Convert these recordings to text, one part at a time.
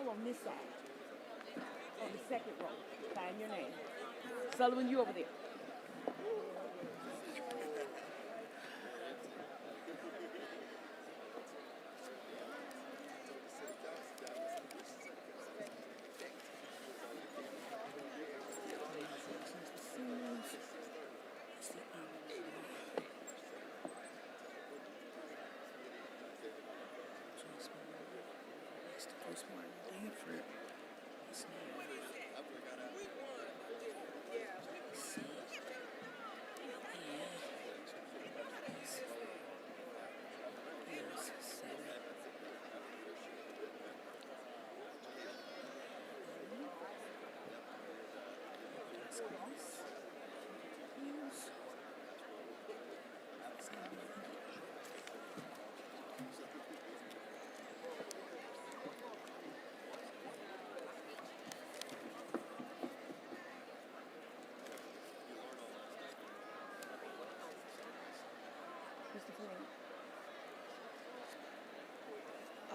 on this side. On the second row. Find your name. Sullivan, you over there.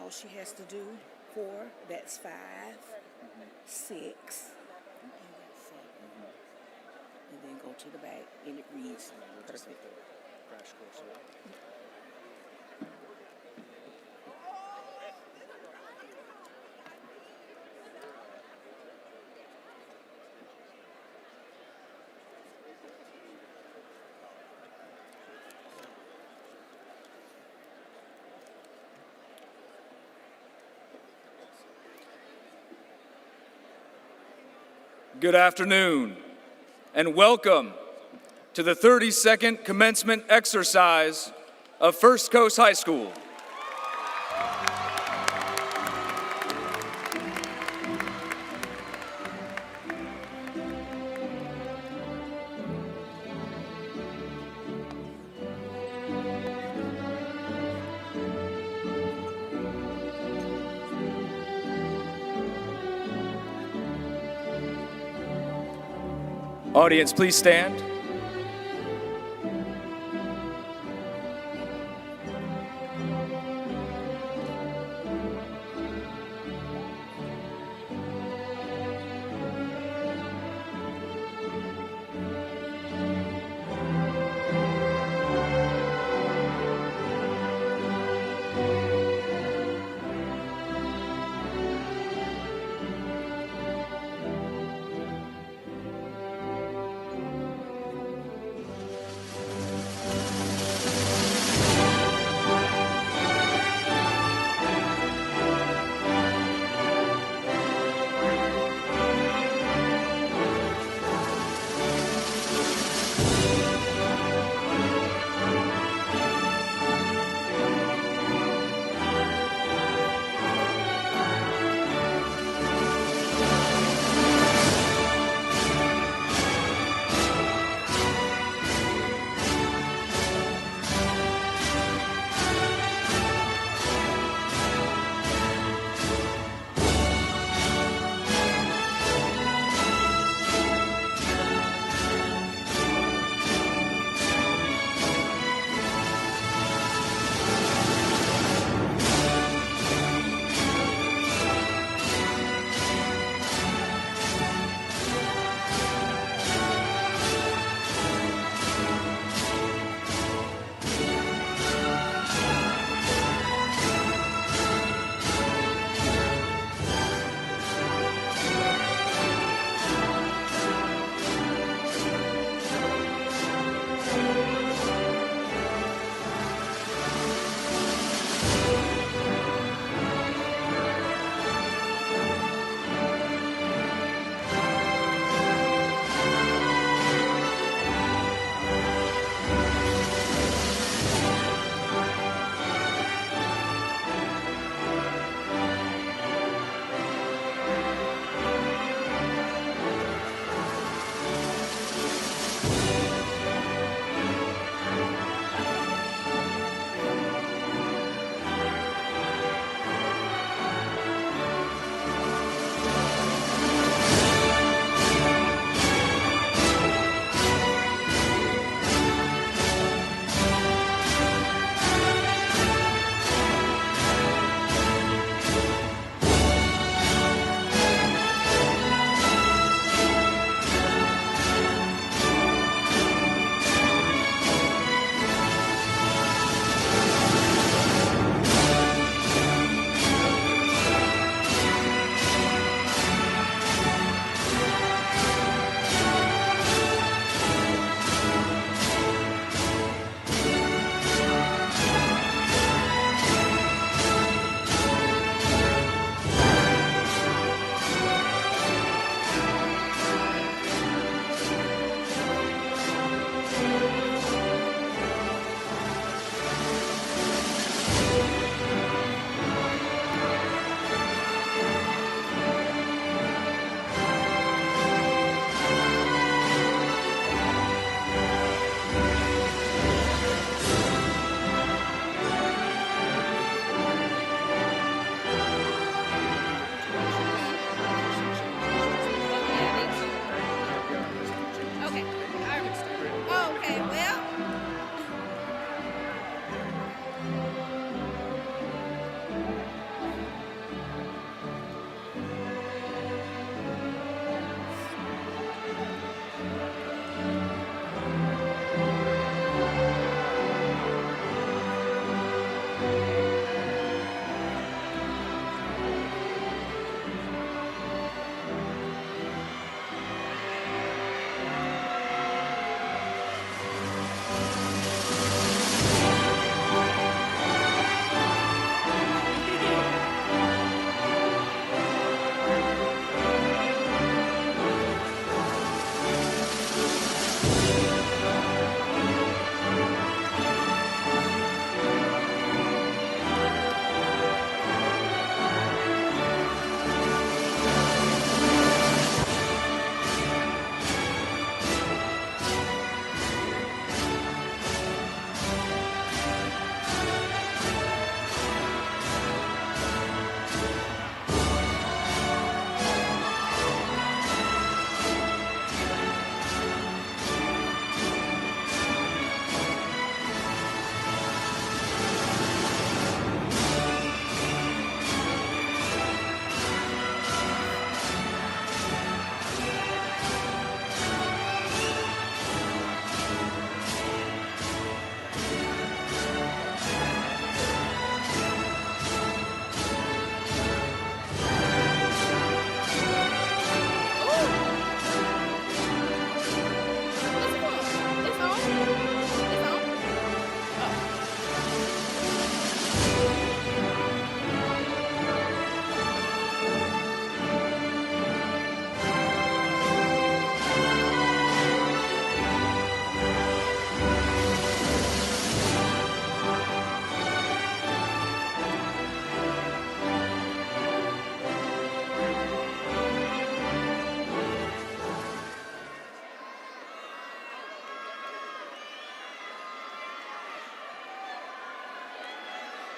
All she has to do, 4, that's 5, 6, and that's 7. And then go to the back, and it reads perfect. Crash course. Good afternoon, and welcome to the 32nd commencement exercise of First Coast High School. Audience, please stand.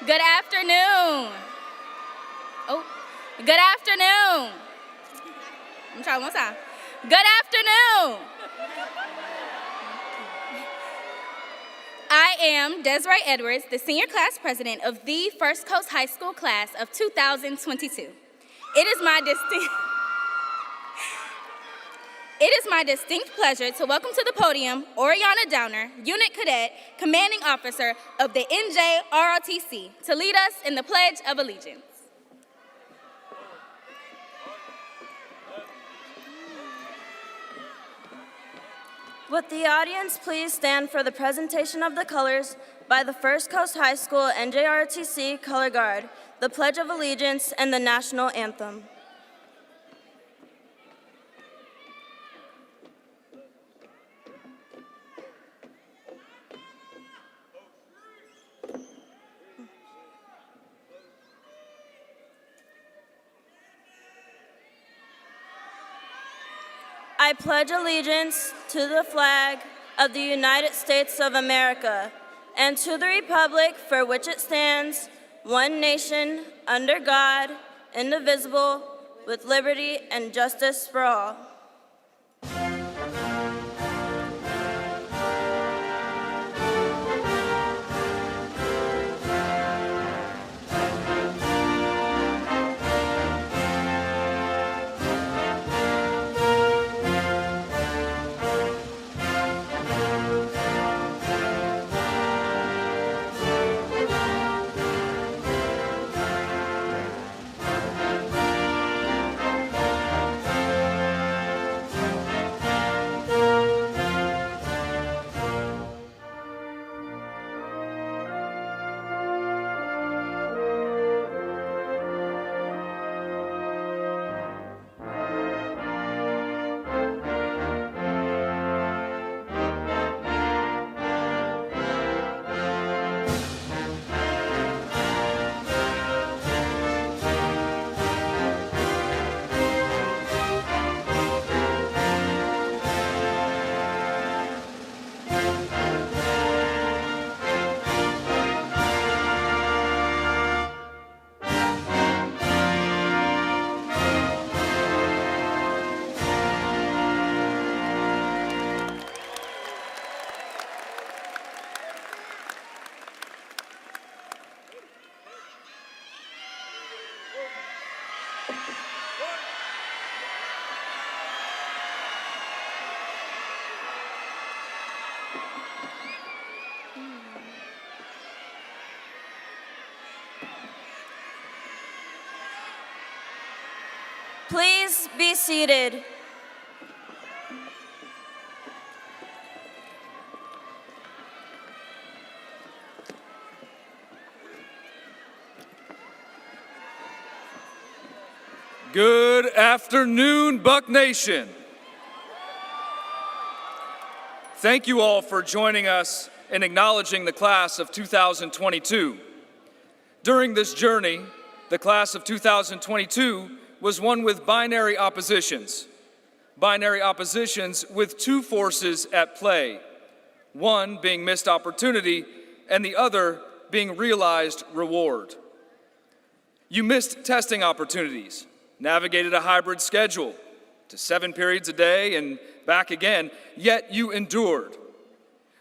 Good afternoon. Oh, good afternoon. I'm trying one time. Good afternoon. I am Desiree Edwards, the senior class president of the First Coast High School class of 2022. It is my distinct pleasure to welcome to the podium Oriana Downer, Unit Cadet, Commanding Officer of the NJROTC, to lead us in the Pledge of Allegiance. Would the audience please stand for the presentation of the colors by the First Coast High School NJROTC Color Guard, the Pledge of Allegiance, and the National Anthem. I pledge allegiance to the flag of the United States of America and to the republic for which it stands, one nation, under God, indivisible, with liberty and justice for all. Please be seated. Good afternoon, Buck Nation. Thank you all for joining us in acknowledging the class of 2022. During this journey, the class of 2022 was one with binary oppositions. Binary oppositions with two forces at play, one being missed opportunity and the other being realized reward. You missed testing opportunities, navigated a hybrid schedule to 7 periods a day and back again, yet you endured.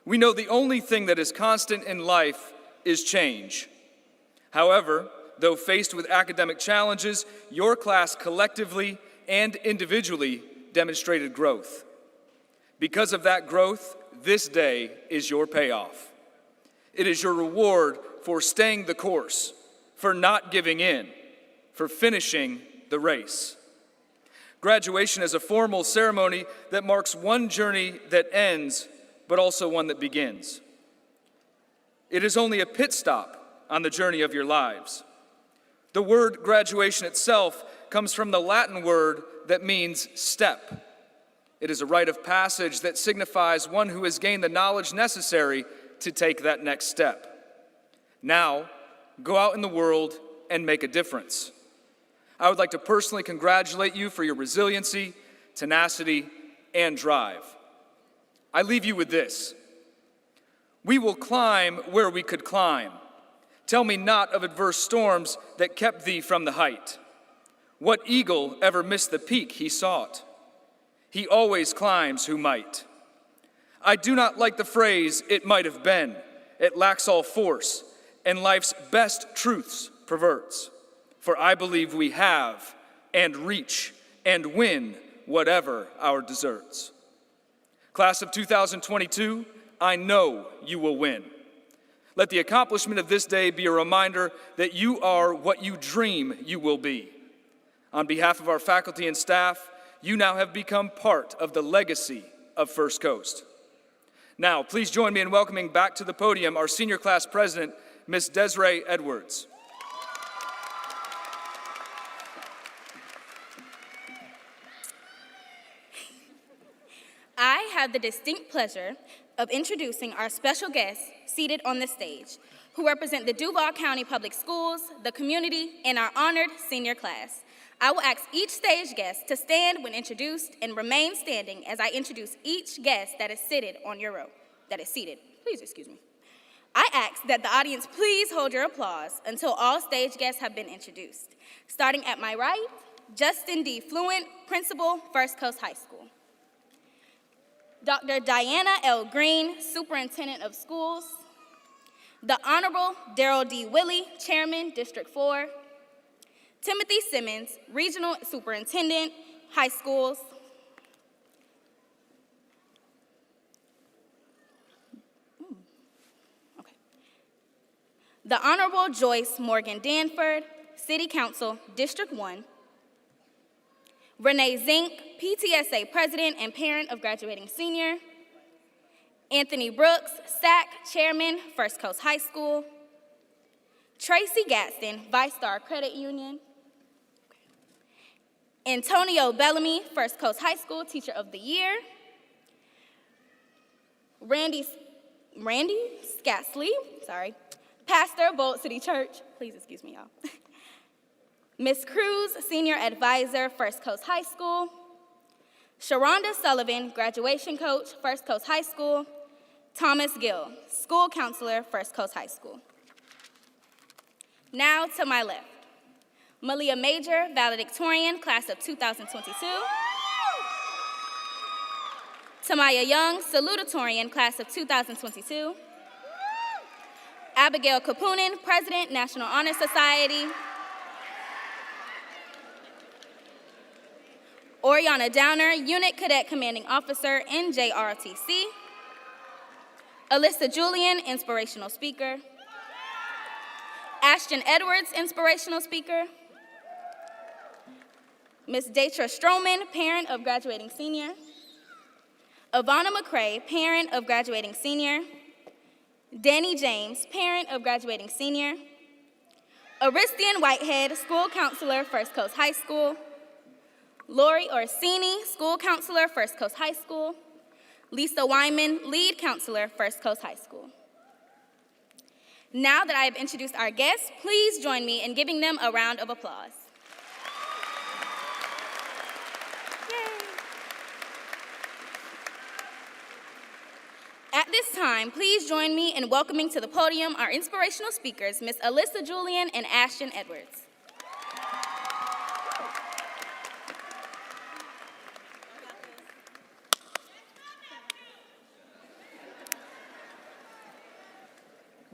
We know the only thing that is constant in life is change. However, though faced with academic challenges, your class collectively and individually demonstrated growth. Because of that growth, this day is your payoff. It is your reward for staying the course, for not giving in, for finishing the race. Graduation is a formal ceremony that marks one journey that ends, but also one that begins. It is only a pit stop on the journey of your lives. The word graduation itself comes from the Latin word that means step. It is a rite of passage that signifies one who has gained the knowledge necessary to take that next step. Now, go out in the world and make a difference. I would like to personally congratulate you for your resiliency, tenacity, and drive. I leave you with this. We will climb where we could climb. Tell me not of adverse storms that kept thee from the height. What eagle ever missed the peak he sought? He always climbs who might. I do not like the phrase, it might have been. It lacks all force, and life's best truths perverts. For I believe we have, and reach, and win whatever our deserts. Class of 2022, I know you will win. Let the accomplishment of this day be a reminder that you are what you dream you will be. On behalf of our faculty and staff, you now have become part of the legacy of First Coast. Now, please join me in welcoming back to the podium our senior class president, Ms. Desiree Edwards. I have the distinct pleasure of introducing our special guests seated on the stage, who represent the Duval County Public Schools, the community, and our honored senior class. I will ask each stage guest to stand when introduced and remain standing as I introduce each guest that is seated on your row. Please excuse me. I ask that the audience please hold your applause until all stage guests have been introduced. Starting at my right, Justin D. Fluent, Principal, First Coast High School. Dr. Diana L. Green, Superintendent of Schools. The Honorable Darrell D. Willey, Chairman, District 4. Timothy Simmons, Regional Superintendent, High Schools. The Honorable Joyce Morgan Danford, City Council, District 1. Renee Zink, PTSA President and parent of graduating senior. Anthony Brooks, SAC Chairman, First Coast High School. Tracy Gadsden, Vice Star Credit Union. Antonio Bellamy, First Coast High School Teacher of the Year. Randy Scatsley, Pastor, Bolt City Church. Please excuse me, y'all. Ms. Cruz, Senior Advisor, First Coast High School. Sharonda Sullivan, Graduation Coach, First Coast High School. Thomas Gill, School Counselor, First Coast High School. Now to my left, Malia Major, valedictorian, Class of 2022. Tamaya Young, salutatorian, Class of 2022. Abigail Kapunin, President, National Honor Society. Oriana Downer, Unit Cadet Commanding Officer, NJROTC. Alyssa Julian, Inspirational Speaker. Ashton Edwards, Inspirational Speaker. Ms. Datra Stroman, parent of graduating senior. Ivana McCrae, parent of graduating senior. Danny James, parent of graduating senior. Aristian Whitehead, School Counselor, First Coast High School. Lori Orsini, School Counselor, First Coast High School. Lisa Wyman, Lead Counselor, First Coast High School. Now that I have introduced our guests, please join me in giving them a round of applause. Yay. At this time, please join me in welcoming to the podium our inspirational speakers, Ms. Alyssa Julian and Ashton Edwards.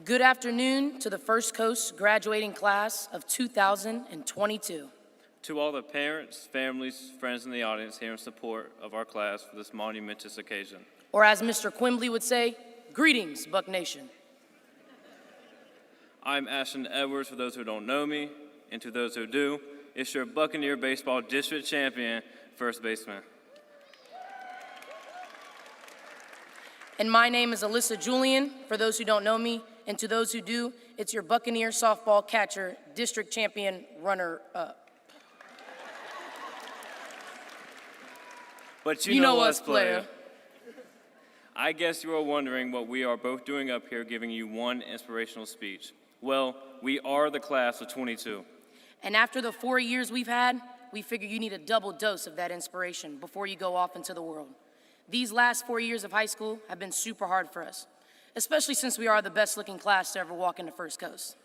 Good afternoon to the First Coast graduating class of 2022. To all the parents, families, friends in the audience here in support of our class for this monumentous occasion. Or as Mr. Quimbley would say, greetings, Buck Nation. I'm Ashton Edwards, for those who don't know me, and to those who do, it's your Buccaneer Baseball District Champion, first baseman. And my name is Alyssa Julian, for those who don't know me, and to those who do, it's your Buccaneer Softball Catcher, District Champion, runner-up. But you know us, player. I guess you are wondering what we are both doing up here giving you one inspirational speech. Well, we are the class of 22. And after the 4 years we've had, we figure you need a double dose of that inspiration before you go off into the world. These last 4 years of high school have been super hard for us, especially since we are the best looking class to ever walk into First Coast.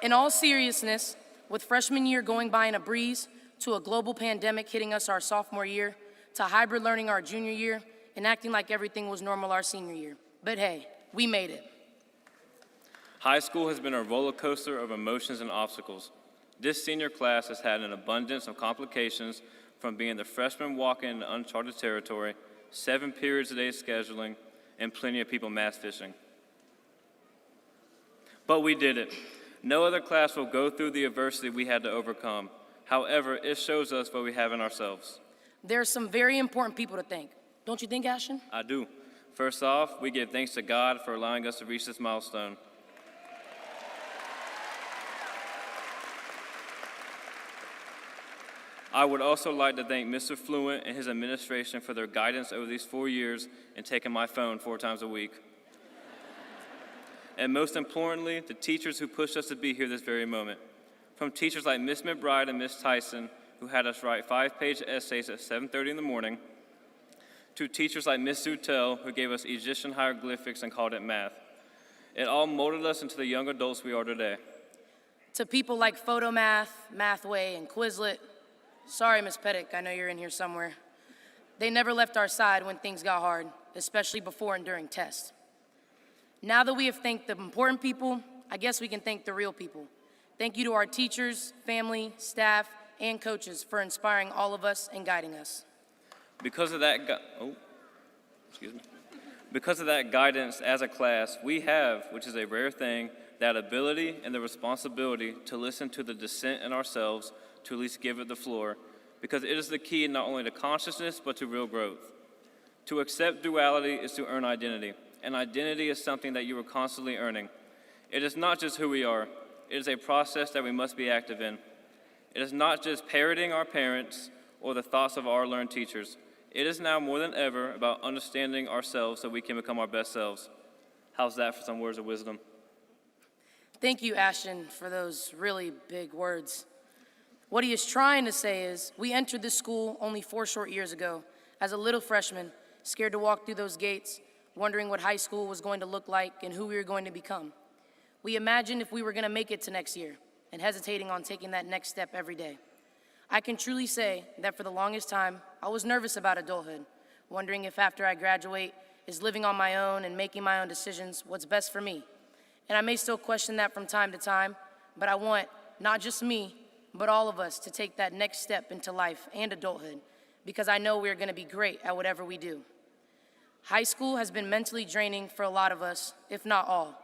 In all seriousness, with freshman year going by in a breeze, to a global pandemic hitting us our sophomore year, to hybrid learning our junior year, and acting like everything was normal our senior year. But hey, we made it. High school has been a roller coaster of emotions and obstacles. This senior class has had an abundance of complications, from being the freshman walking into uncharted territory, 7 periods a day scheduling, and plenty of people mass fishing. But we did it. No other class will go through the adversity we had to overcome. However, it shows us what we have in ourselves. There are some very important people to thank. Don't you think, Ashton? I do. First off, we give thanks to God for allowing us to reach this milestone. I would also like to thank Mr. Fluent and his administration for their guidance over these 4 years and taking my phone 4 times a week. And most importantly, the teachers who pushed us to be here this very moment. From teachers like Miss McBride and Miss Tyson, who had us write 5-page essays at 7:30 in the morning, to teachers like Miss Zutel, who gave us Egyptian hieroglyphics and called it math. It all molded us into the young adults we are today. To people like Photomath, Mathway, and Quizlet, sorry, Miss Pettick, I know you're in here somewhere. They never left our side when things got hard, especially before and during tests. Now that we have thanked the important people, I guess we can thank the real people. Thank you to our teachers, family, staff, and coaches for inspiring all of us and guiding us. Because of that guidance as a class, we have, which is a rare thing, that ability and the responsibility to listen to the dissent in ourselves, to at least give it the floor, because it is the key not only to consciousness, but to real growth. To accept duality is to earn identity, and identity is something that you are constantly earning. It is not just who we are, it is a process that we must be active in. It is not just parroting our parents or the thoughts of our learned teachers. It is now more than ever about understanding ourselves so we can become our best selves. How's that for some words of wisdom? Thank you, Ashton, for those really big words. What he is trying to say is, we entered this school only 4 short years ago as a little freshman, scared to walk through those gates, wondering what high school was going to look like and who we were going to become. We imagined if we were going to make it to next year and hesitating on taking that next step every day. I can truly say that for the longest time, I was nervous about adulthood, wondering if after I graduate, is living on my own and making my own decisions what's best for me. And I may still question that from time to time, but I want not just me, but all of us to take that next step into life and adulthood, because I know we're going to be great at whatever we do. High school has been mentally draining for a lot of us, if not all.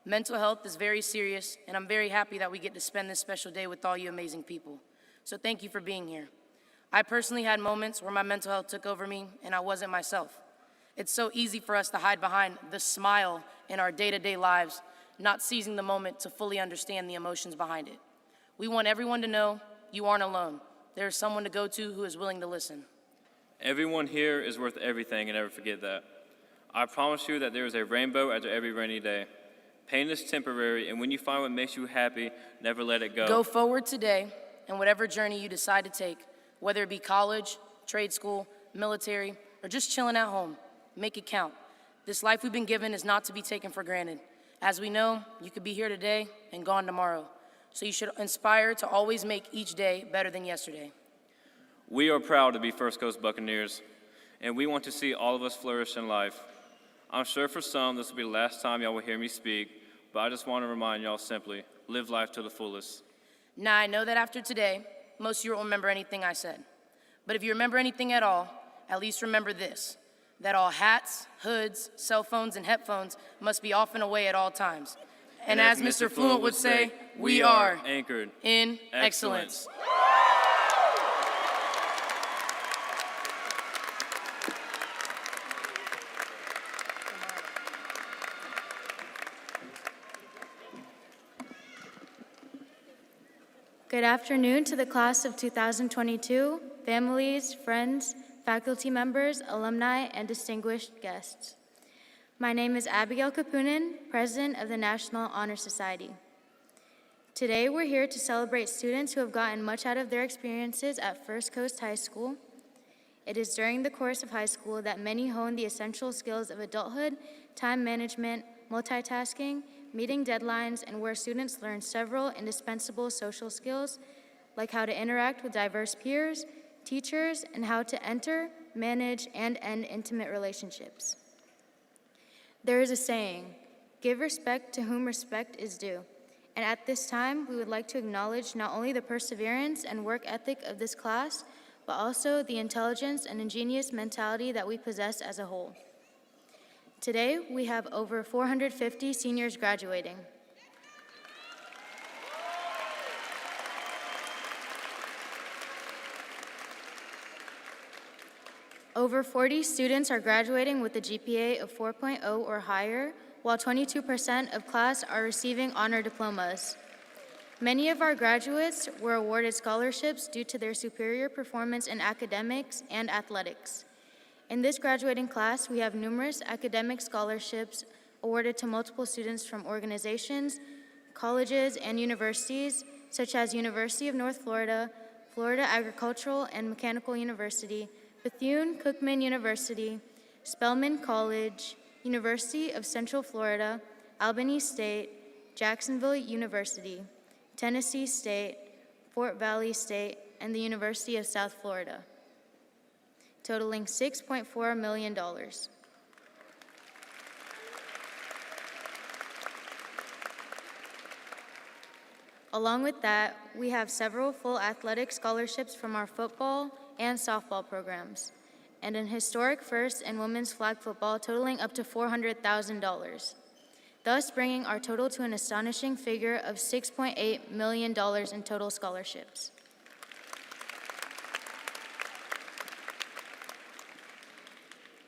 Mental health is very serious, and I'm very happy that we get to spend this special day with all you amazing people. So thank you for being here. I personally had moments where my mental health took over me and I wasn't myself. It's so easy for us to hide behind the smile in our day-to-day lives, not seizing the moment to fully understand the emotions behind it. We want everyone to know you aren't alone. There's someone to go to who is willing to listen. Everyone here is worth everything, and never forget that. I promise you that there is a rainbow after every rainy day. Pain is temporary, and when you find what makes you happy, never let it go. Go forward today, and whatever journey you decide to take, whether it be college, trade school, military, or just chilling at home, make it count. This life we've been given is not to be taken for granted. As we know, you could be here today and gone tomorrow. So you should inspire to always make each day better than yesterday. We are proud to be First Coast Buccaneers, and we want to see all of us flourish in life. I'm sure for some this will be the last time y'all will hear me speak, but I just want to remind y'all simply, live life to the fullest. Now, I know that after today, most of you won't remember anything I said. But if you remember anything at all, at least remember this, that all hats, hoods, cell phones, and headphones must be off and away at all times. And as Mr. Fluent would say, we are anchored in excellence. Good afternoon to the class of 2022, families, friends, faculty members, alumni, and distinguished guests. My name is Abigail Kapunen, President of the National Honor Society. Today, we're here to celebrate students who have gotten much out of their experiences at First Coast High School. It is during the course of high school that many hone the essential skills of adulthood, time management, multitasking, meeting deadlines, and where students learn several indispensable social skills like how to interact with diverse peers, teachers, and how to enter, manage, and end intimate relationships. There is a saying, "Give respect to whom respect is due." And at this time, we would like to acknowledge not only the perseverance and work ethic of this class, but also the intelligence and ingenious mentality that we possess as a whole. Today, we have over 450 seniors graduating. Over 40 students are graduating with a GPA of 4.0 or higher, while 22% of class are receiving honor diplomas. Many of our graduates were awarded scholarships due to their superior performance in academics and athletics. In this graduating class, we have numerous academic scholarships awarded to multiple students from organizations, colleges, and universities, such as University of North Florida, Florida Agricultural and Mechanical University, Bethune-Cookman University, Spelman College, University of Central Florida, Albany State, Jacksonville University, Tennessee State, Fort Valley State, and the University of South Florida, totaling $6.4 million. Along with that, we have several full athletic scholarships from our football and softball programs, and an historic first in women's flag football totaling up to $400,000, thus bringing our total to an astonishing figure of $6.8 million in total scholarships.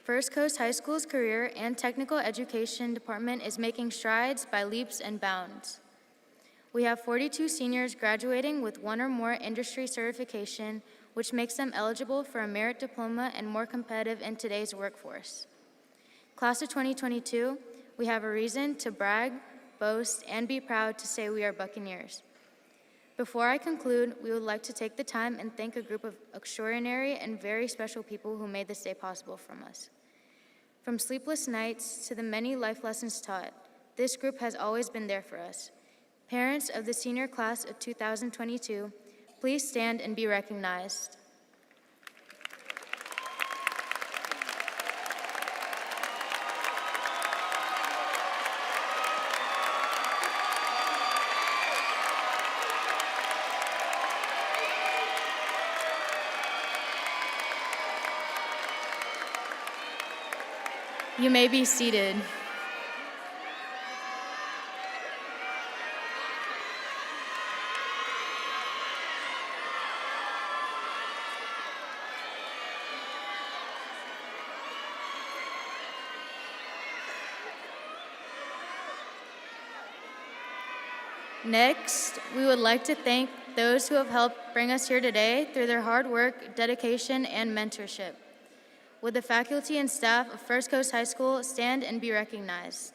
First Coast High School's career and technical education department is making strides by leaps and bounds. We have 42 seniors graduating with one or more industry certification, which makes them eligible for a merit diploma and more competitive in today's workforce. Class of 2022, we have a reason to brag, boast, and be proud to say we are Buccaneers. Before I conclude, we would like to take the time and thank a group of extraordinary and very special people who made this day possible from us. From sleepless nights to the many life lessons taught, this group has always been there for us. Parents of the senior class of 2022, please stand and be recognized. You may be seated. Next, we would like to thank those who have helped bring us here today through their hard work, dedication, and mentorship. Would the faculty and staff of First Coast High School stand and be recognized?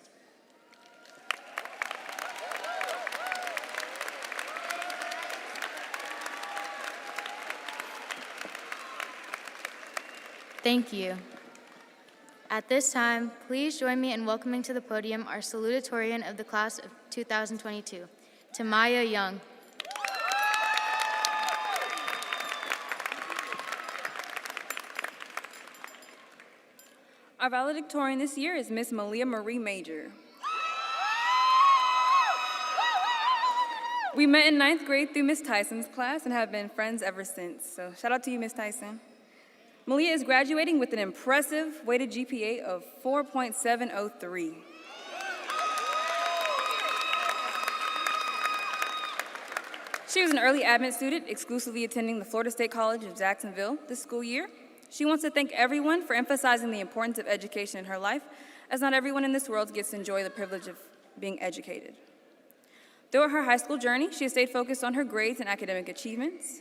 Thank you. At this time, please join me in welcoming to the podium our salutatorian of the class of 2022, Tamaya Young. Our valedictorian this year is Miss Malia Marie Major. We met in 9th grade through Miss Tyson's class and have been friends ever since, so shout out to you, Miss Tyson. Malia is graduating with an impressive weighted GPA of 4.703. She was an early admit student, exclusively attending the Florida State College of Jacksonville this school year. She wants to thank everyone for emphasizing the importance of education in her life, as not everyone in this world gets to enjoy the privilege of being educated. Throughout her high school journey, she has stayed focused on her grades and academic achievements.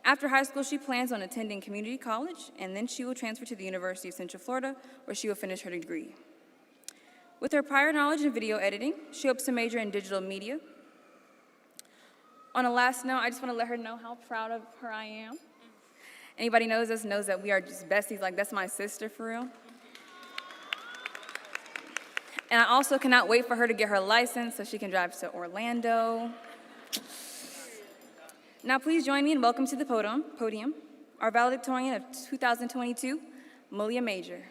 After high school, she plans on attending community college, and then she will transfer to the University of Central Florida, where she will finish her degree. With her prior knowledge in video editing, she hopes to major in digital media. On a last note, I just want to let her know how proud of her I am. Anybody knows us knows that we are just besties, like that's my sister for real. And I also cannot wait for her to get her license so she can drive to Orlando. Now please join me in welcome to the podium our valedictorian of 2022, Malia Major.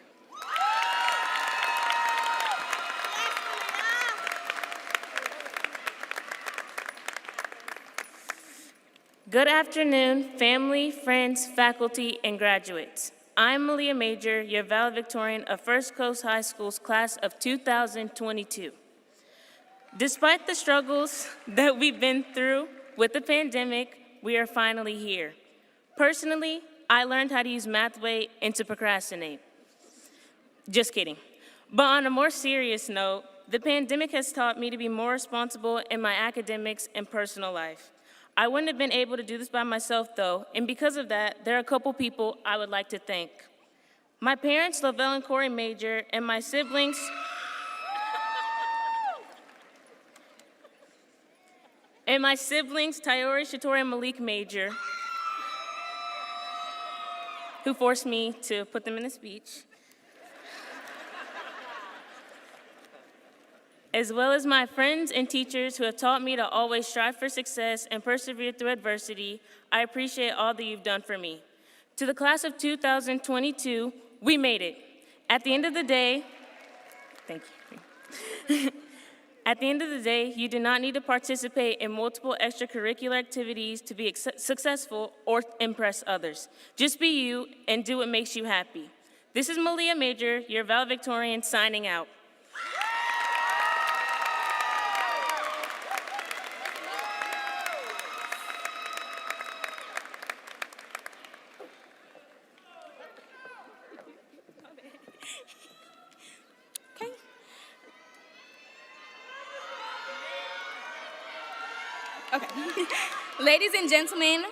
Good afternoon, family, friends, faculty, and graduates. I'm Malia Major, your valedictorian of First Coast High School's class of 2022. Despite the struggles that we've been through with the pandemic, we are finally here. Personally, I learned how to use Mathway and to procrastinate. Just kidding. But on a more serious note, the pandemic has taught me to be more responsible in my academics and personal life. I wouldn't have been able to do this by myself, though, and because of that, there are a couple people I would like to thank. My parents, Lavelle and Corey Major, and my siblings, Tayori, Shatori, and Malik Major, who forced me to put them in a speech, as well as my friends and teachers who have taught me to always strive for success and persevere through adversity. I appreciate all that you've done for me. To the class of 2022, we made it. At the end of the day, thank you. At the end of the day, you do not need to participate in multiple extracurricular activities to be successful or impress others. Just be you and do what makes you happy. This is Malia Major, your valedictorian, signing out. Okay. Ladies and gentlemen,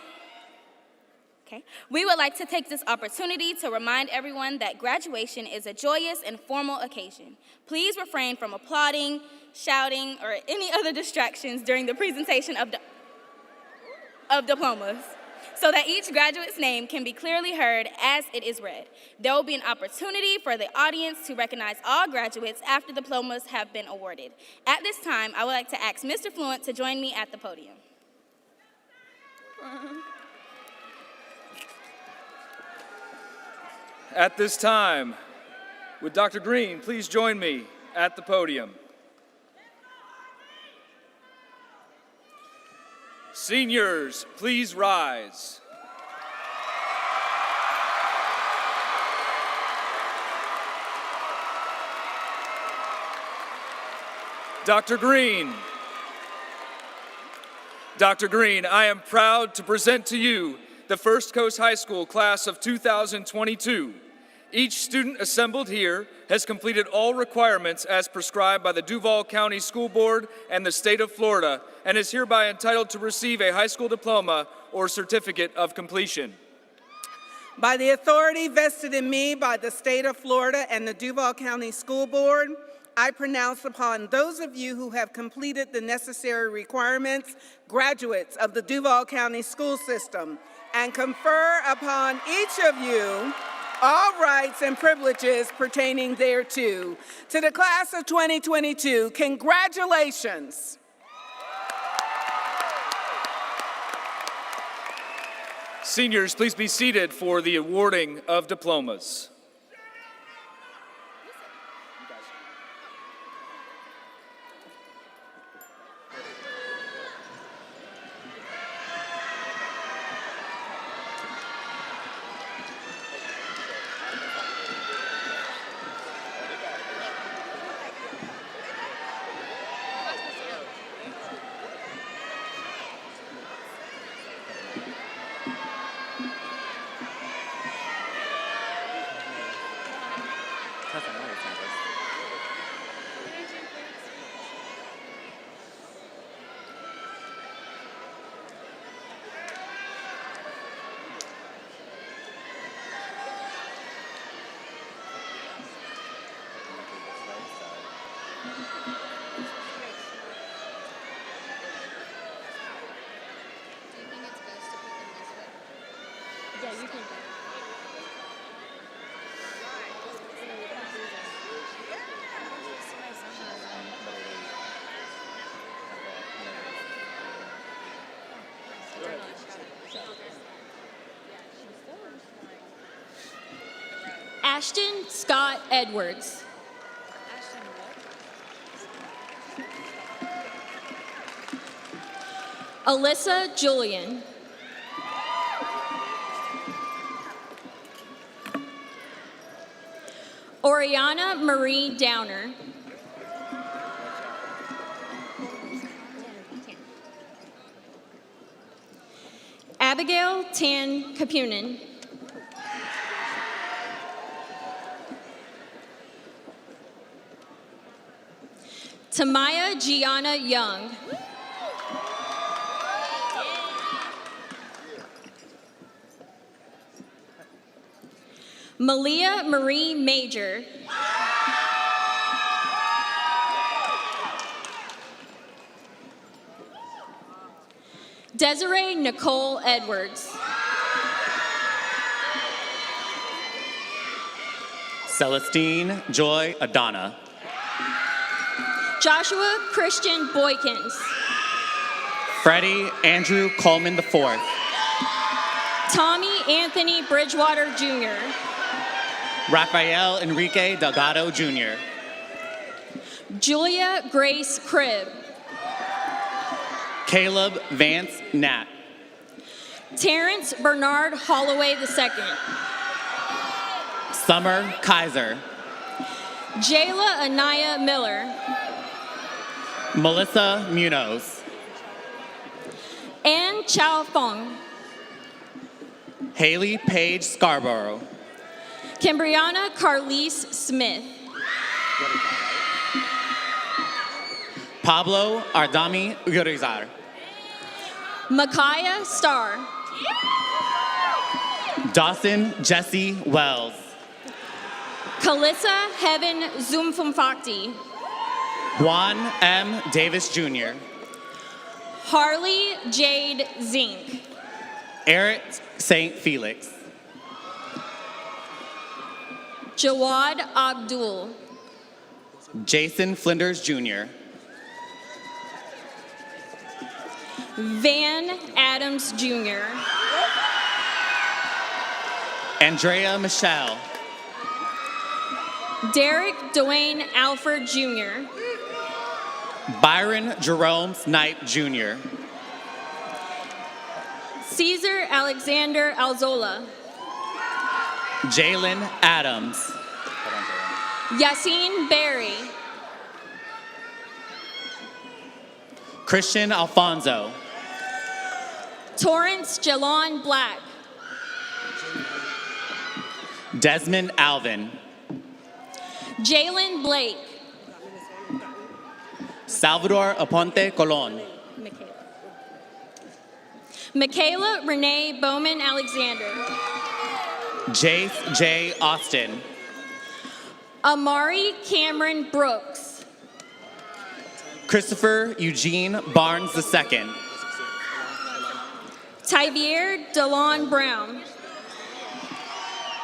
we would like to take this opportunity to remind everyone that graduation is a joyous and formal occasion. Please refrain from applauding, shouting, or any other distractions during the presentation of diplomas, so that each graduate's name can be clearly heard as it is read. There will be an opportunity for the audience to recognize all graduates after diplomas have been awarded. At this time, I would like to ask Mr. Fluent to join me at the podium. At this time, would Dr. Green please join me at the podium? Seniors, please rise. Dr. Green. Dr. Green, I am proud to present to you the First Coast High School class of 2022. Each student assembled here has completed all requirements as prescribed by the Duval County School Board and the state of Florida and is hereby entitled to receive a high school diploma or certificate of completion. By the authority vested in me by the state of Florida and the Duval County School Board, I pronounce upon those of you who have completed the necessary requirements, graduates of the Duval County school system, and confer upon each of you all rights and privileges pertaining thereto. To the class of 2022, congratulations. Seniors, please be seated for the awarding of diplomas. Ashton Scott Edwards. Alyssa Julian. Oriana Marie Downer. Abigail Tan Capunin. Tamaya Gianna Young. Malia Marie Major. Desiree Nicole Edwards. Celestine Joy Adana. Joshua Christian Boykins. Freddie Andrew Coleman IV. Tommy Anthony Bridgewater Jr. Rafael Enrique Delgado Jr. Julia Grace Cribb. Caleb Vance Knapp. Terrence Bernard Holloway II. Summer Kaiser. Jayla Anaya Miller. Melissa Munoz. Ann Chow Fong. Haley Page Scarborough. Kimbriana Carlise Smith. Pablo Ardami Urizar. Micaiah Starr. Dawson Jesse Wells. Kalissa Heaven Zumfumfakti. Juan M. Davis Jr. Harley Jade Zink. Eric St. Felix. Jawad Abdul. Jason Flinders Jr. Van Adams Jr. Andrea Michelle. Derek Dwayne Alford Jr. Byron Jerome Snipe Jr. Caesar Alexander Alzola. Jalen Adams. Yassine Berry. Christian Alfonso. Torrance Jalon Black. Desmond Alvin. Jalen Blake. Salvador Aponte Colon. Michaela Renee Bowman Alexander. Jace J. Austin. Amari Cameron Brooks. Christopher Eugene Barnes II. Tyvier DeLon Brown.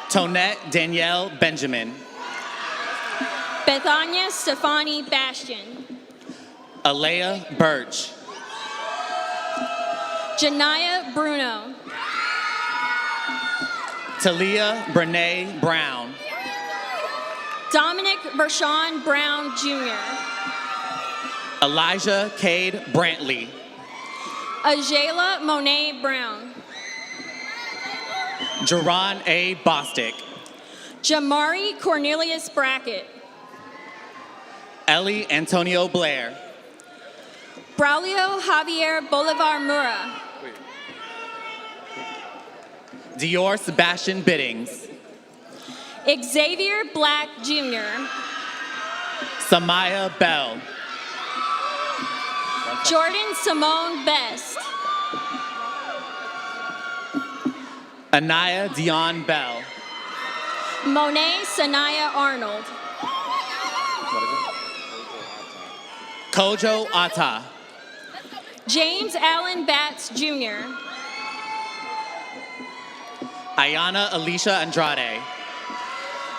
Tonette Danielle Benjamin. Bethania Stefani Bastian. Alea Birch. Janaya Bruno. Talia Brene Brown. Dominic Vershawn Brown Jr. Elijah Cade Brantley. Ajayla Monet Brown. Jerron A. Bostick. Jamari Cornelius Brackett. Ellie Antonio Blair. Braulio Javier Bolivar Mura. Dior Sebastian Biddings. Xavier Black Jr. Samaya Bell. Jordan Simone Best. Anaya Dion Bell. Monet Sanaya Arnold. Kojo Atta. James Allen Batts Jr. Ayana Alicia Andrade.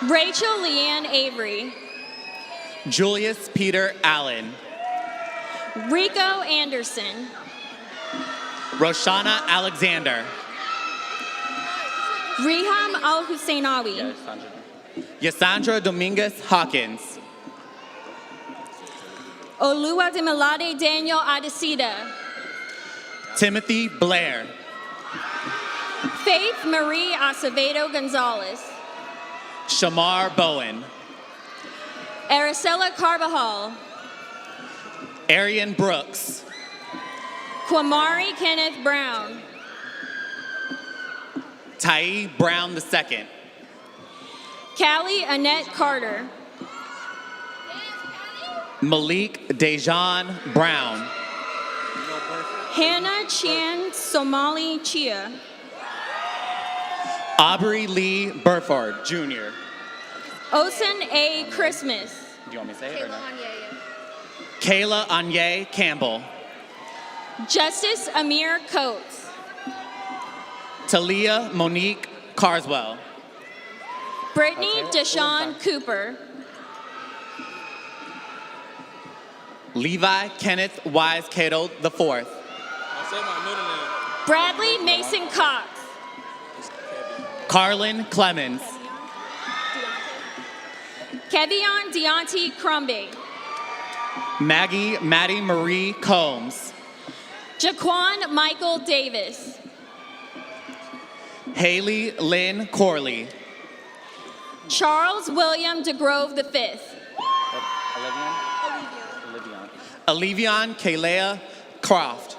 Rachel Leanne Avery. Julius Peter Allen. Rico Anderson. Roshana Alexander. Riham Al Husseinawi. Yasandra Dominguez Hawkins. Oluwadimilade Daniel Adesida. Timothy Blair. Faith Marie Acevedo Gonzalez. Shamar Bowen. Aracela Carbajal. Arian Brooks. Kwamari Kenneth Brown. Tai Brown II. Callie Annette Carter. Malik Dejan Brown. Hannah Chan Somali Chia. Aubrey Lee Burford Jr. Osen A. Christmas. Do you want me to say it or no? Kayla Anye Campbell. Justice Amir Coates. Talia Monique Carswell. Brittany Deshawn Cooper. Levi Kenneth Wise Cato IV. Bradley Mason Cox. Carlin Clemens. Kevion Deonte Crumby. Maggie Maddie Marie Combs. Jaquan Michael Davis. Haley Lynn Corley. Charles William DeGrove V. Alivion Kalea Croft.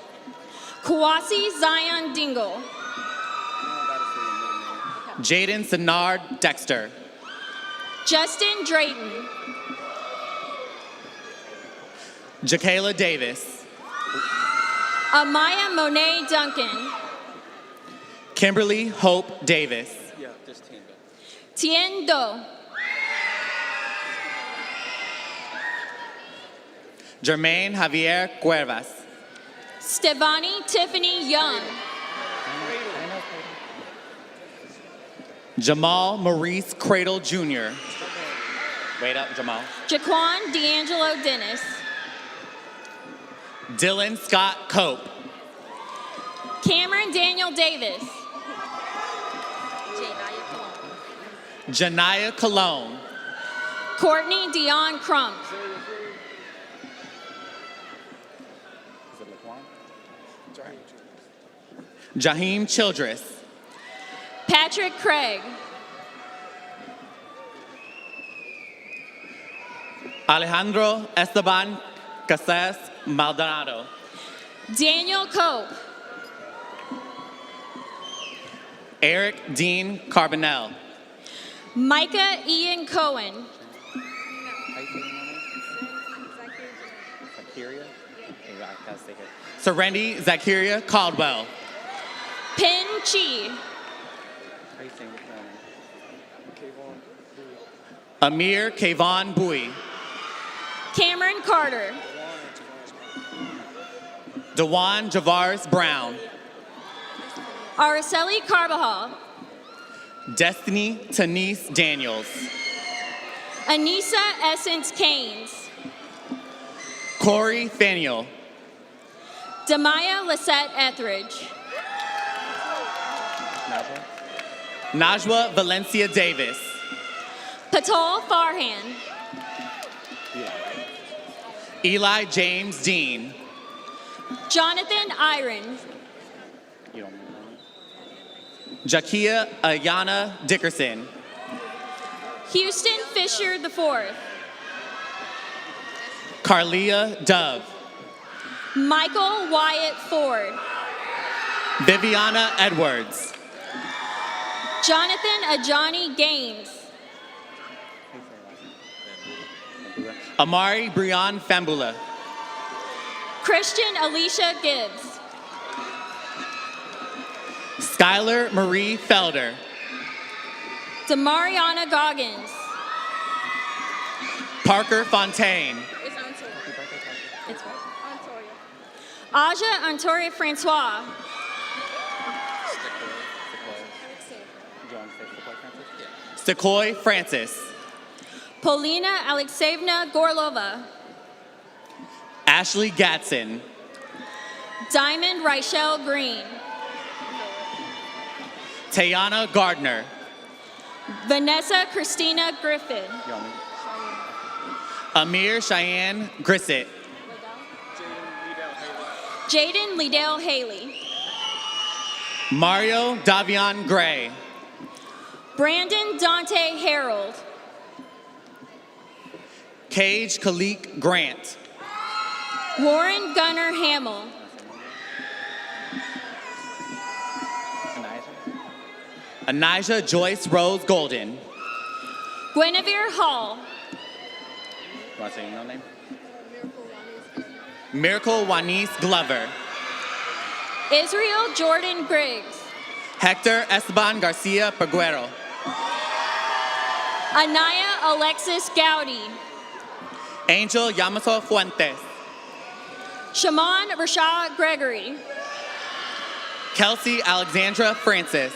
Kawasi Zion Dingle. Jaden Senard Dexter. Justin Drayton. Jakayla Davis. Amaya Monet Duncan. Kimberly Hope Davis. Tien Do. Jermaine Javier Cuervas. Stevani Tiffany Young. Jamal Maurice Cradle Jr. Wait up, Jamal. Jaquan D'Angelo Dennis. Dylan Scott Cope. Cameron Daniel Davis. Janaya Cologne. Courtney Dion Crump. Jaheim Childress. Patrick Craig. Alejandro Esteban Casas Maldonado. Daniel Cope. Eric Dean Carbonell. Micah Ian Cohen. Serendi Zakiria Caldwell. Pin Chi. Amir Kayvon Bui. Cameron Carter. Dewan Javars Brown. Araceli Carbajal. Destiny Tanise Daniels. Anissa Essence Caines. Corey Faniel. Demaya Lisette Etheridge. Najwa Valencia Davis. Patul Farhan. Eli James Dean. Jonathan Iron. Jakia Ayana Dickerson. Houston Fisher IV. Carlia Dove. Michael Wyatt Ford. Viviana Edwards. Jonathan Ajani Gaines. Amari Brian Fambula. Christian Alicia Gibbs. Skylar Marie Felder. Demariana Goggins. Parker Fontaine. It's what? Aja Antoria Francois. Sequoia Francis. Polina Alexeyevna Gorlova. Ashley Gatson. Diamond Rachel Green. Tayana Gardner. Vanessa Christina Griffin. Amir Cheyenne Grissett. Jaden Liddell Haley. Mario Davion Gray. Brandon Dante Harold. Cage Khalik Grant. Warren Gunnar Hamill. Anijah Joyce Rose Golden. Guinevere Hall. Want to say your name? Miracle Juanice Glover. Israel Jordan Griggs. Hector Esteban Garcia Peguero. Anaya Alexis Gowdy. Angel Yamato Fuentes. Shaman Rashad Gregory. Kelsey Alexandra Francis.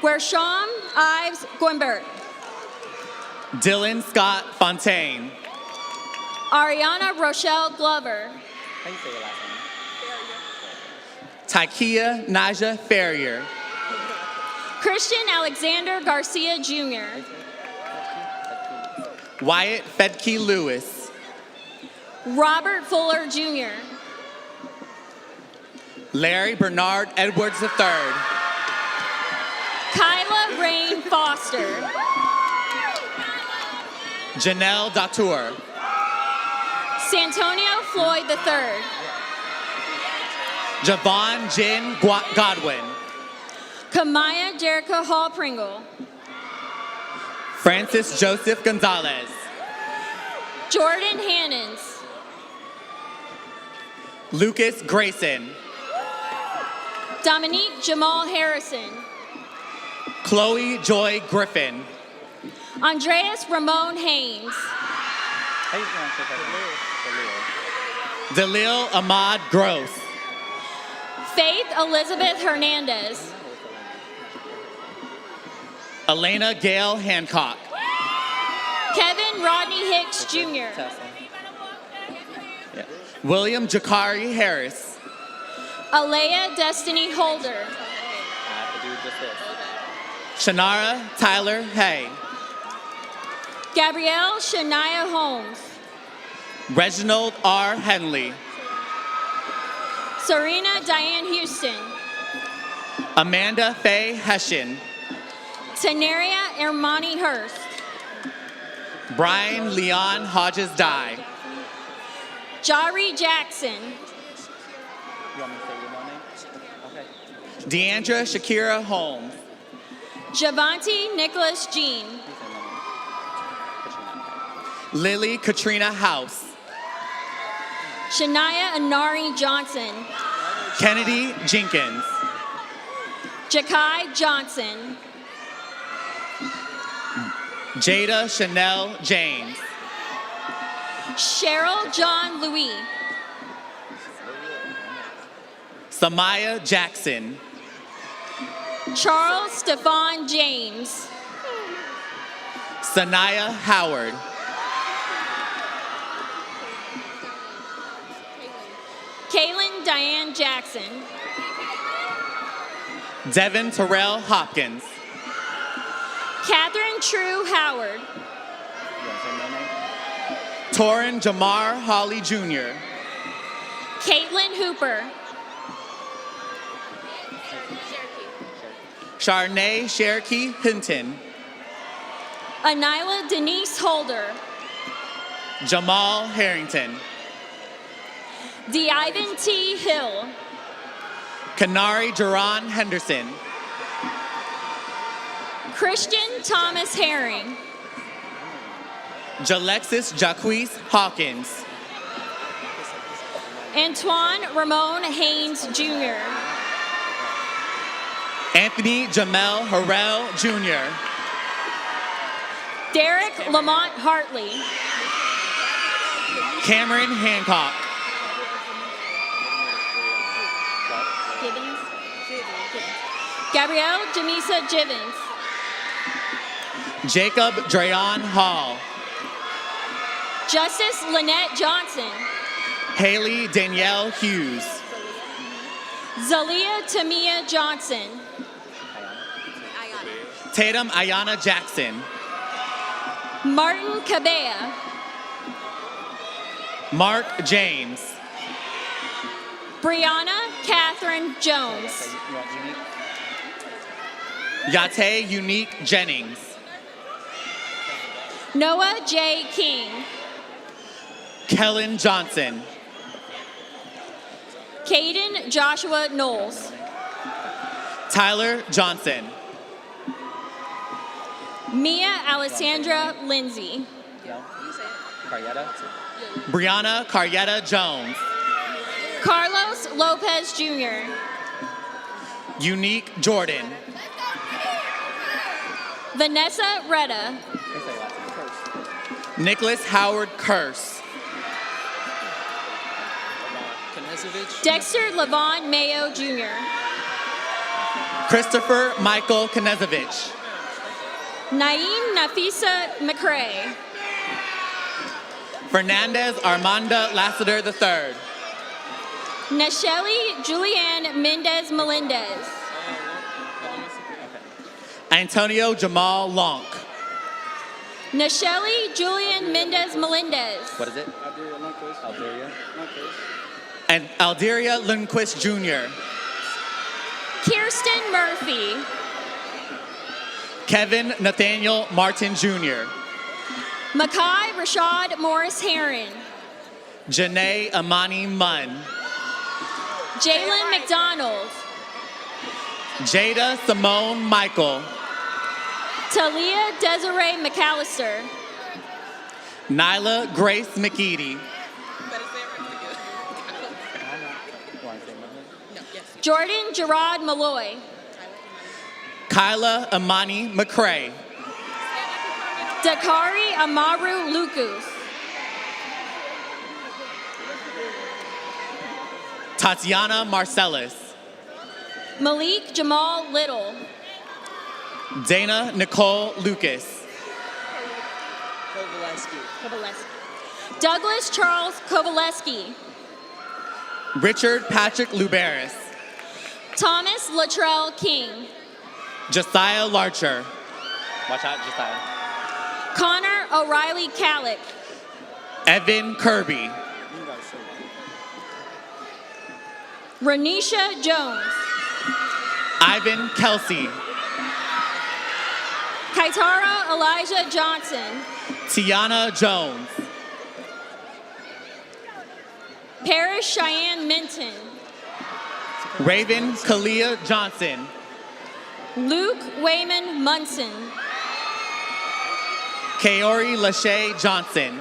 Gershom Ives Guimbert. Dylan Scott Fontaine. Ariana Rochelle Glover. How you say your last name? Tykia Naja Ferrier. Christian Alexander Garcia Jr. Wyatt Fedke Lewis. Robert Fuller Jr. Larry Bernard Edwards III. Kyla Rain Foster. Janelle Datur. Santonio Floyd III. Javon Jin Godwin. Kamaya Jerica Hall Pringle. Francis Joseph Gonzalez. Jordan Hannons. Lucas Grayson. Dominique Jamal Harrison. Chloe Joy Griffin. Andreas Ramon Haynes. Dalil Ahmad Gross. Faith Elizabeth Hernandez. Elena Gail Hancock. Kevin Rodney Hicks Jr. William Jakari Harris. Alea Destiny Holder. Shanara Tyler Hay. Gabrielle Shania Holmes. Reginald R. Henley. Serena Diane Houston. Amanda Faye Hession. Tenaria Ermani Hurst. Brian Leon Hodges Dye. Jari Jackson. Deandra Shakira Holmes. Javanti Nicholas Jean. Lily Katrina House. Shania Anari Johnson. Kennedy Jenkins. Jakai Johnson. Jada Chanel James. Cheryl John Louis. Samaya Jackson. Charles Stefan James. Sanaya Howard. Kaylin Diane Jackson. Devin Terrell Hopkins. Catherine True Howard. Torin Jamar Holly Jr. Caitlin Hooper. Charnay Cherokee Hinton. Anila Denise Holder. Jamal Harrington. DeIvan T. Hill. Kanari Duran Henderson. Christian Thomas Herring. Jalexis Jacquees Hawkins. Antoine Ramon Haynes Jr. Anthony Jamel Harrell Jr. Derek Lamont Hartley. Cameron Hancock. Gabrielle Jamisa Jivens. Jacob Drayon Hall. Justice Lynette Johnson. Haley Danielle Hughes. Zalia Tamia Johnson. Tatum Ayana Jackson. Martin Cabea. Mark James. Brianna Catherine Jones. Yate Unique Jennings. Noah J. King. Kellen Johnson. Caden Joshua Knowles. Tyler Johnson. Mia Alessandra Lindsay. Brianna Carietta Jones. Carlos Lopez Jr. Unique Jordan. Vanessa Retta. Nicholas Howard Curse. Dexter Levon Mayo Jr. Christopher Michael Knezovich. Naeem Nafisa McCrae. Fernandez Armanda Lassiter III. Nacheli Julianne Mendez Melendez. Antonio Jamal Lonk. Nacheli Julian Mendez Melendez. What is it? Alderia. And Alderia Lundquist Jr. Kirsten Murphy. Kevin Nathaniel Martin Jr. Makai Rashad Morris Heron. Janae Amani Munn. Jalen McDonald. Jada Simone Michael. Talia Desiree McAllister. Nyla Grace McEady. Jordan Gerard Malloy. Kyla Amani McCrae. Dakari Amaru Lucas. Tatiana Marcellus. Malik Jamal Little. Dana Nicole Lucas. Douglas Charles Kovaleski. Richard Patrick Luberis. Thomas Latrell King. Josiah Larcher. Watch out, Josiah. Connor O'Reilly Callick. Evan Kirby. Renisha Jones. Ivan Kelsey. Kaitara Elijah Johnson. Tiana Jones. Paris Cheyenne Minton. Raven Kalia Johnson. Luke Wayman Munson. Kaori Lachey Johnson.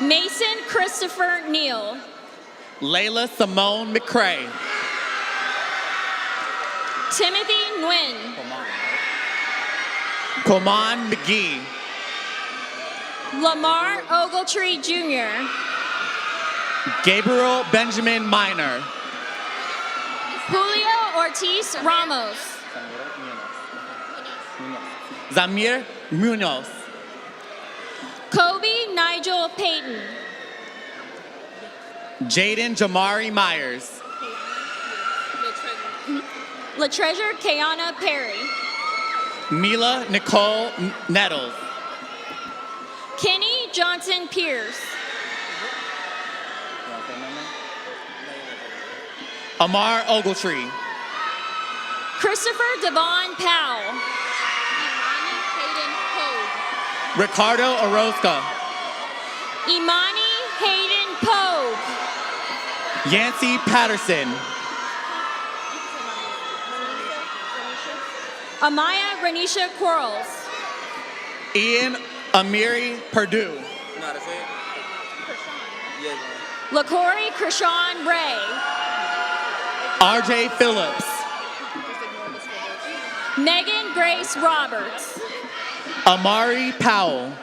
Mason Christopher Neal. Layla Simone McCrae. Timothy Nguyen. Koman McGee. Lamar Ogletree Jr. Gabriel Benjamin Minor. Julio Ortiz Ramos. Zamir Munoz. Kobe Nigel Payton. Jaden Jamari Myers. LaTreasure Kayana Perry. Mila Nicole Nettles. Kenny Johnson Pierce. Amar Ogletree. Christopher Devon Powell. Ricardo Orozco. Imani Hayden Pogue. Yancey Patterson. Amaya Renisha Quarles. Ian Amiri Purdue. LaCory Krishan Ray. RJ Phillips. Megan Grace Roberts. Amari Powell.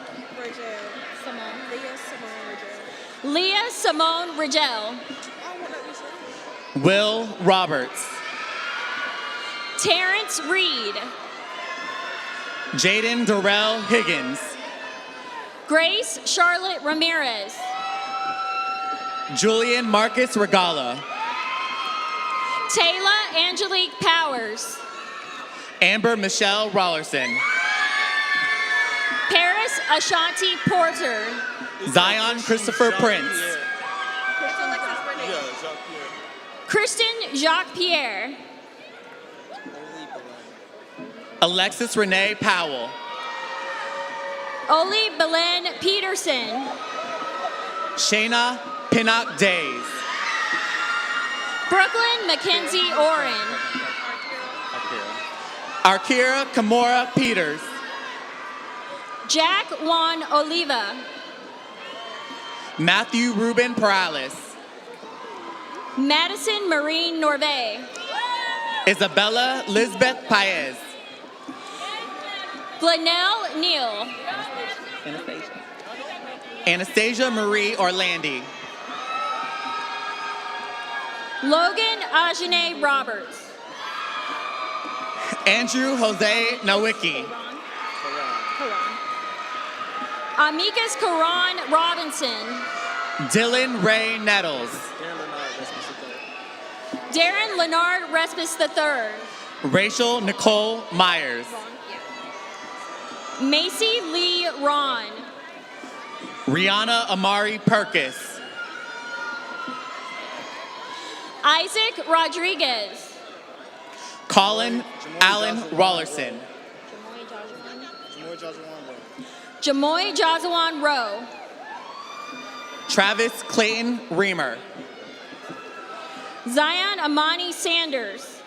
Leah Simone Rigel. Will Roberts. Terrence Reed. Jaden Darrell Higgins. Grace Charlotte Ramirez. Julian Marcus Regala. Taylor Angelique Powers. Amber Michelle Rollerson. Paris Ashanti Porter. Zion Christopher Prince. Kristen Jacques Pierre. Alexis Renee Powell. Oli Belen Peterson. Shayna Pinnock Days. Brooklyn Mackenzie Oren. Arkira Kimora Peters. Jack Juan Oliva. Matthew Ruben Perales. Madison Marine Norvay. Isabella Lisbeth Paez. Glenelle Neal. Anastasia Marie Orlandi. Logan Ajane Roberts. Andrew Jose Nowicki. Amicus Karan Robinson. Dylan Ray Nettles. Darren Leonard Respis III. Rachel Nicole Myers. Macy Lee Ron. Rihanna Amari Perkis. Isaac Rodriguez. Colin Allen Rollerson. Jamoy Jazawan Rowe. Travis Clayton Reamer. Zion Amani Sanders.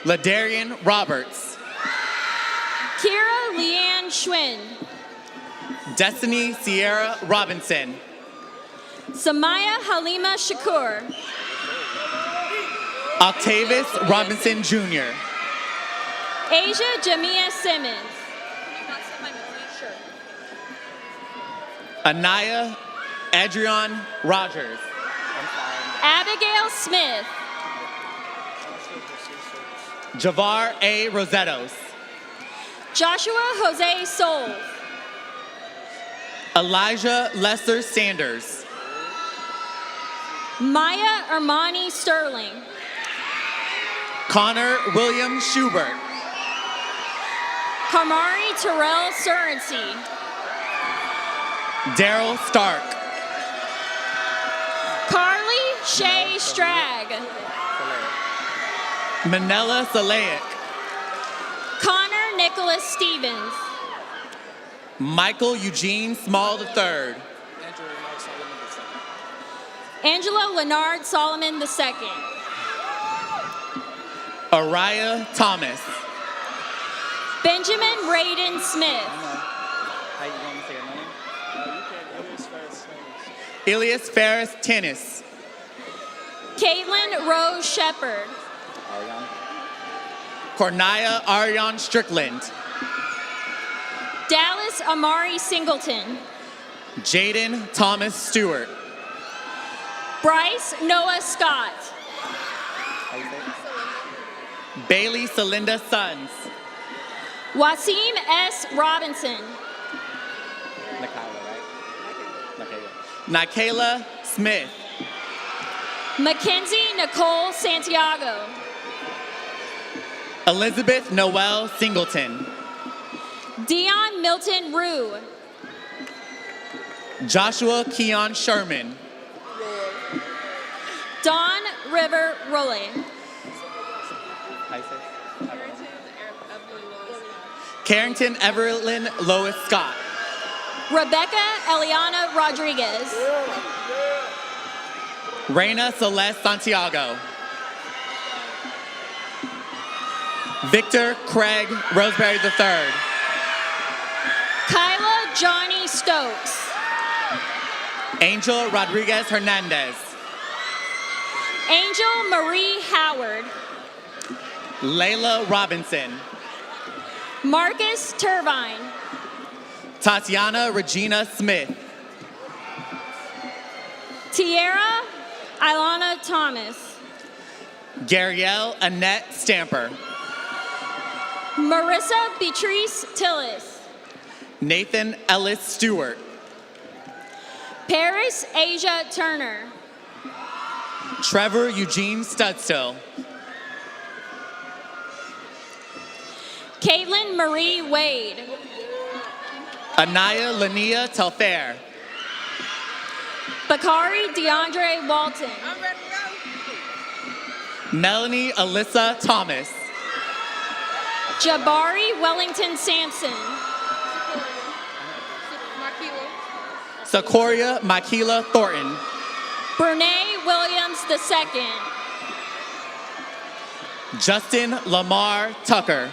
Ladarian Roberts. Kira Leanne Schwinn. Destiny Sierra Robinson. Samaya Halima Shakur. Octavius Robinson Jr. Asia Jamia Simmons. Anaya Adrian Rogers. Abigail Smith. Javar A. Rosettos. Joshua Jose Souls. Elijah Lester Sanders. Maya Armani Sterling. Connor William Schubert. Kamari Terrell Surrency. Daryl Stark. Carly Shay Strag. Manella Salaic. Connor Nicholas Stevens. Michael Eugene Small III. Angela Leonard Solomon II. Araya Thomas. Benjamin Raiden Smith. How you going to say your name? Ilias Ferris Tennis. Caitlin Rose Shepard. Cornaya Ariane Strickland. Dallas Amari Singleton. Jaden Thomas Stewart. Bryce Noah Scott. Bailey Celinda Sons. Wasim S. Robinson. Nikayla Smith. Mackenzie Nicole Santiago. Elizabeth Noel Singleton. Dion Milton Rue. Joshua Keon Sherman. Dawn River Rowley. Carrington Everlyn Lois Scott. Rebecca Eliana Rodriguez. Reina Celeste Santiago. Victor Craig Roseberry III. Kyla Johnny Stokes. Angel Rodriguez Hernandez. Angel Marie Howard. Layla Robinson. Marcus Turbine. Tatiana Regina Smith. Tierra Ilana Thomas. Garielle Annette Stamper. Marissa Beatrice Tillis. Nathan Ellis Stewart. Paris Asia Turner. Trevor Eugene Studstill. Caitlin Marie Wade. Anaya Lania Telfair. Bakari DeAndre Walton. Melanie Alyssa Thomas. Jabari Wellington Sampson. Sequoia Makila Thornton. Brene Williams II. Justin Lamar Tucker.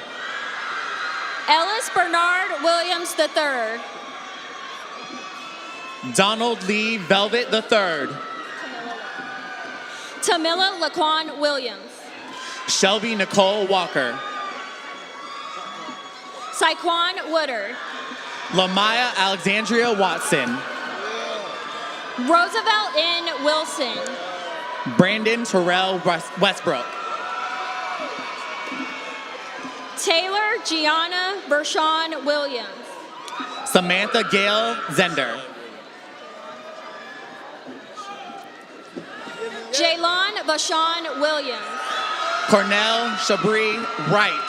Ellis Bernard Williams III. Donald Lee Velvet III. Tamila Laquan Williams. Shelby Nicole Walker. Saquon Woodard. Lamaya Alexandria Watson. Roosevelt N. Wilson. Brandon Terrell Westbrook. Taylor Gianna Vershawn Williams. Samantha Gail Zender. Jaylon Vashawn Williams. Cornell Shabri Wright.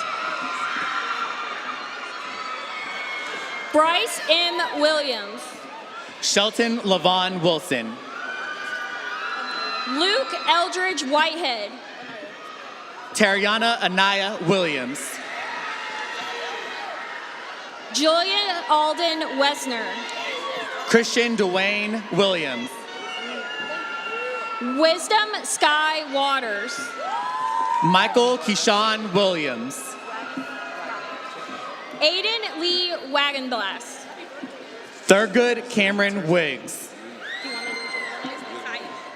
Bryce M. Williams. Shelton Lavon Wilson. Luke Eldridge Whitehead. Tariana Anaya Williams. Julia Alden Wessner. Christian Dwayne Williams. Wisdom Sky Waters. Michael Keyshawn Williams. Aiden Lee Wagenblast. Thurgood Cameron Wiggs.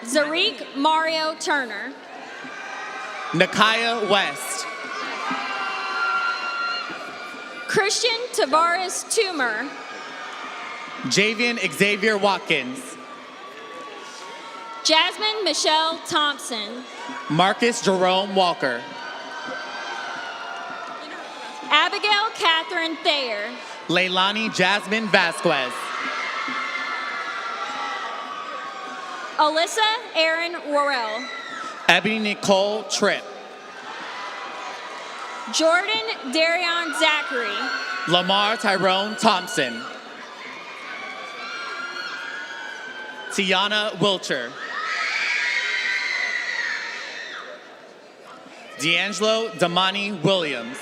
Zarik Mario Turner. Nakaya West. Christian Tavares Toomer. Javian Xavier Watkins. Jasmine Michelle Thompson. Marcus Jerome Walker. Abigail Catherine Thayer. Leilani Jasmine Vasquez. Alyssa Aaron Worrell. Ebony Nicole Tripp. Jordan Darion Zachary. Lamar Tyrone Thompson. Tiana Wilcher. D'Angelo Damani Williams.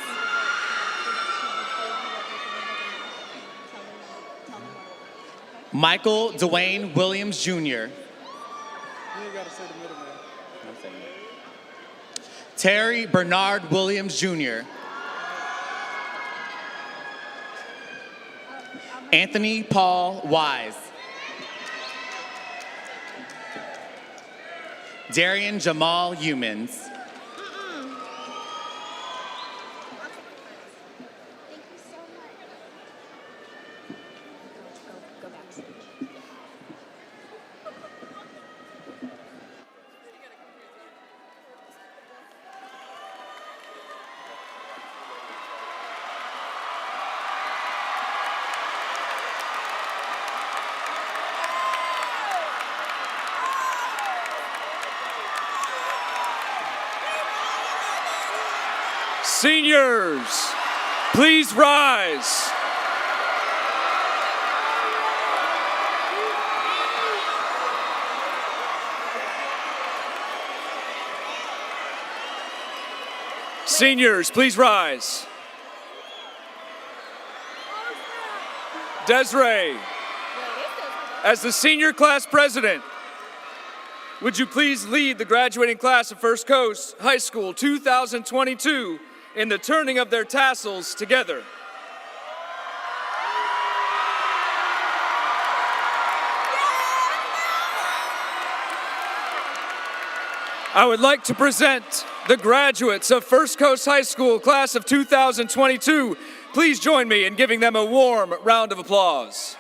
Michael Dwayne Williams Jr. Terry Bernard Williams Jr. Anthony Paul Wise. Darian Jamal Humans. Seniors, please rise. Seniors, please rise. Desiree, as the senior class president, would you please lead the graduating class of First Coast High School 2022 in the turning of their tassels together? I would like to present the graduates of First Coast High School class of 2022. Please join me in giving them a warm round of applause.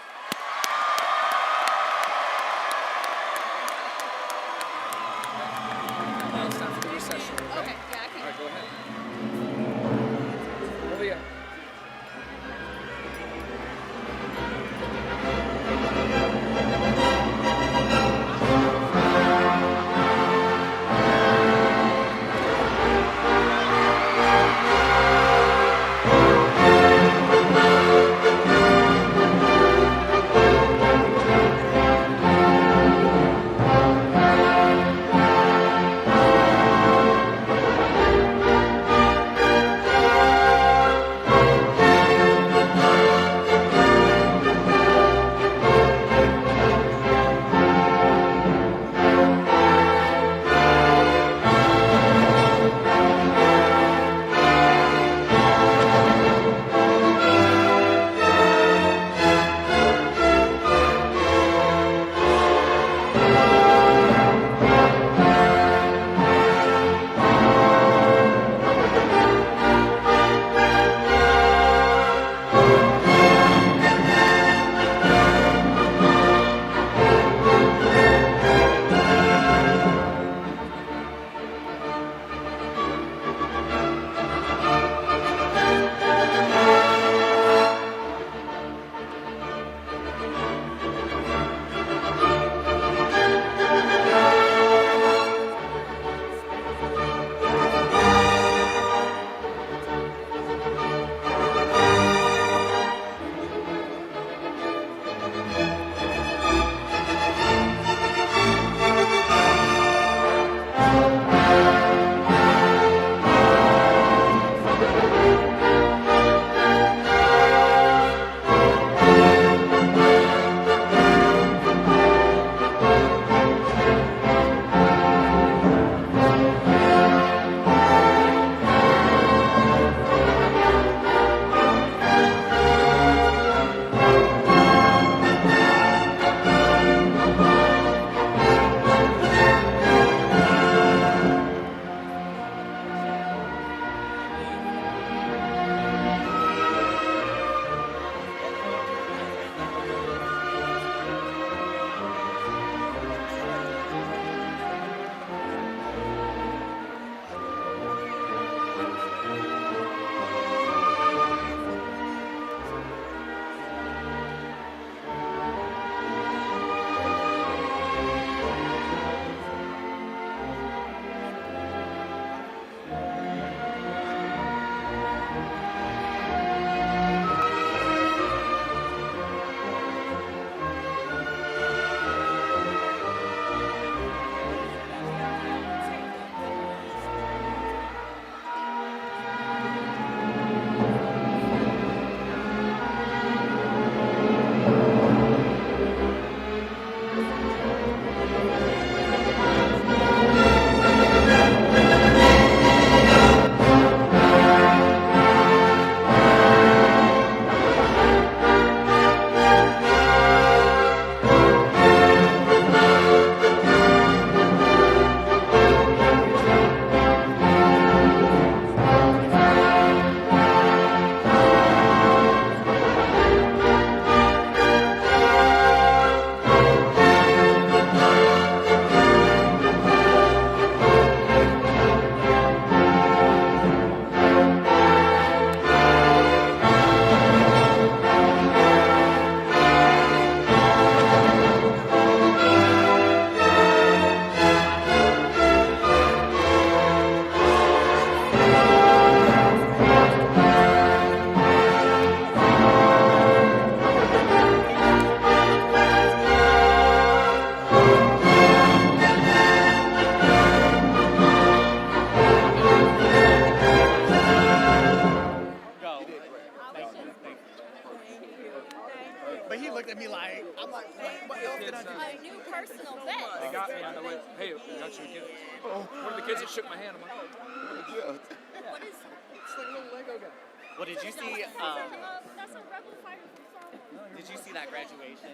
he looked at me like, I'm like, what else did I do? A new personal best. They got me on the way. Hey, I got you a gift. One of the kids that shook my hand. I'm like, What is it's like a little Lego guy. Well, did you see? that's a rebel fighter song. Did you see that graduation?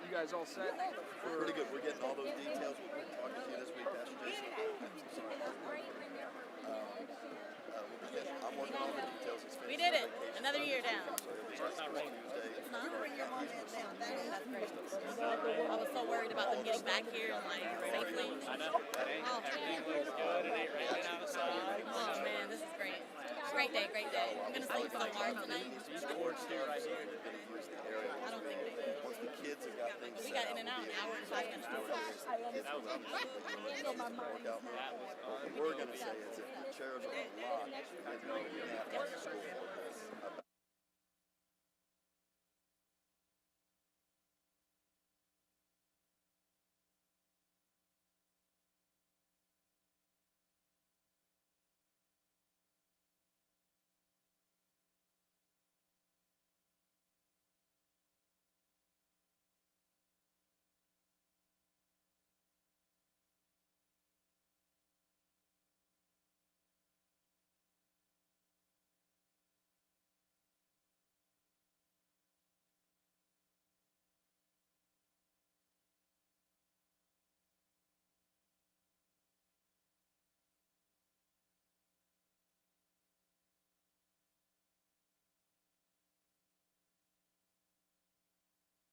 You guys all set? Pretty good. We're getting all those details. We'll be talking to you this week, Pastor Jason. I'm working on the details. It's We did it. Another year down. So it'll be Tuesday. I was so worried about them getting back here and like safely. I know. Everything looks good. It ain't raining outside. Oh man, this is great. Great day, great day. I'm gonna sleep so hard tonight. Boards here right here. They're going to use the area. I don't think they did. Once the kids have got things We set got up, in and out in an hour and 5 minutes. What we're going to say is if the chairs are locked,